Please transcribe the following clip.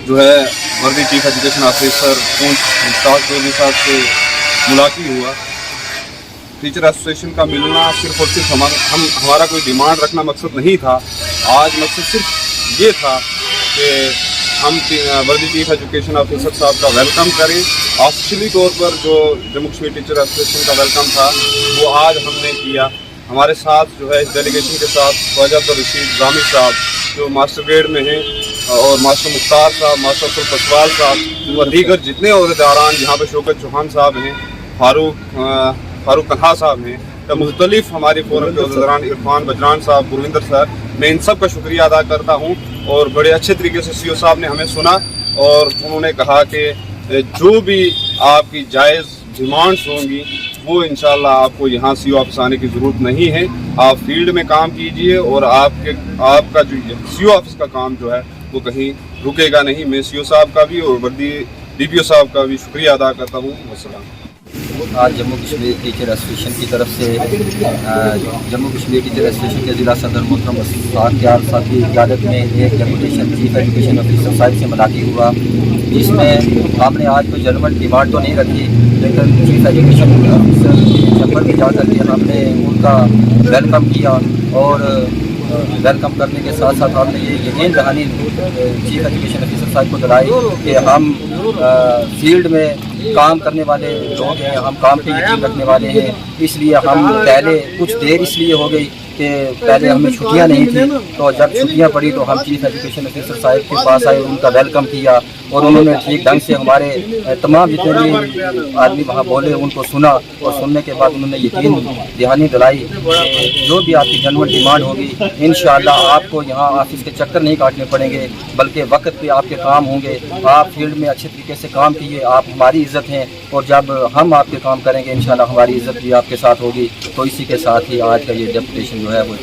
जो है वर्दी चीफ एजुकेशन ऑफिसर पूंछ मुश्ताक चौधरी साहब से मुलाकात हुआ। टीचर एसोसिएशन का मिलना सिर्फ और सिर्फ हमारा कोई डिमांड रखना मकसद नहीं था। आज मकसद सिर्फ ये था कि हम वर्दी चीफ एजुकेशन ऑफिसर साहब का वेलकम करें। ऑफिशियली तौर पर जो जम्मू कश्मीर टीचर एसोसिएशन का वेलकम था वो आज हमने किया। हमारे साथ जो है इस डेलीगेशन के साथ ख्वाजा अब्दुल रशीद जामी साहब जो मास्टर ग्रेड में हैं और मास्टर मुख्तार साहब, मास्टर अब्दुल फसवाल साहब व दीगर जितने अहदेदारान यहाँ पे शौकत चौहान साहब हैं, फारूक तनहा साहब हैं, तो मुख्तलिफ हमारे फोरम के अहदेदारान इरफान बजरान साहब, गुरविंदर सर, मैं इन सब का शुक्रिया अदा करता हूँ। और बड़े अच्छे तरीके से सीओ साहब ने हमें सुना और उन्होंने कहा कि जो भी आपकी जायज़ डिमांड्स होंगी वो इंशाल्लाह आपको यहाँ सीओ ऑफिस आने की ज़रूरत नहीं है। आप फील्ड में काम कीजिए और आपका जो सीओ ऑफिस का काम जो है वो कहीं रुकेगा नहीं। मैं सीओ साहब का भी और वर्दी डीपीओ साहब का भी शुक्रिया अदा करता हूँ। वस्सलाम। आज जम्मू कश्मीर टीचर एसोसिएशन की तरफ से जम्मू कश्मीर टीचर एसोसिएशन के ज़िला सदर मोहतरम साथ साहब की क़यादत में एक डेपुटेशन चीफ एजुकेशन ऑफिसर साहब से मुलाकात हुआ, जिसमें हमने आज कोई जनरल डिमांड तो नहीं रखी, लेकिन चीफ एजुकेशन ऑफिसर चैम्बर में जा कर के हमने उनका वेलकम किया और वेलकम करने के साथ साथ हमने ये यकीन दहानी चीफ एजुकेशन ऑफिसर साहब को दिलाई कि हम फील्ड में काम करने वाले लोग हैं, हम काम पे यकीन रखने वाले हैं। इसलिए हम पहले कुछ देर इसलिए हो गई कि पहले हमें छुट्टियां नहीं थी, तो जब छुट्टियां पड़ी तो हम चीफ एजुकेशन ऑफिसर साहब के पास आए, उनका वेलकम किया और उन्होंने ठीक ढंग से हमारे तमाम जितने भी आदमी वहाँ बोले उनको सुना और सुनने के बाद उन्होंने यकीन दहानी दिलाई जो भी आपकी जनरल डिमांड होगी इंशाअल्लाह आपको यहाँ ऑफिस के चक्कर नहीं काटने पड़ेंगे, बल्कि वक्त पे आपके काम होंगे। आप फील्ड में अच्छे तरीके से काम कीजिए, आप हमारी इज़्ज़त हैं और जब हम आपके काम करेंगे इंशाअल्लाह हमारी इज़्ज़त भी आपके साथ होगी। तो इसी के साथ ही आज का ये डेपुटेशन जो है वो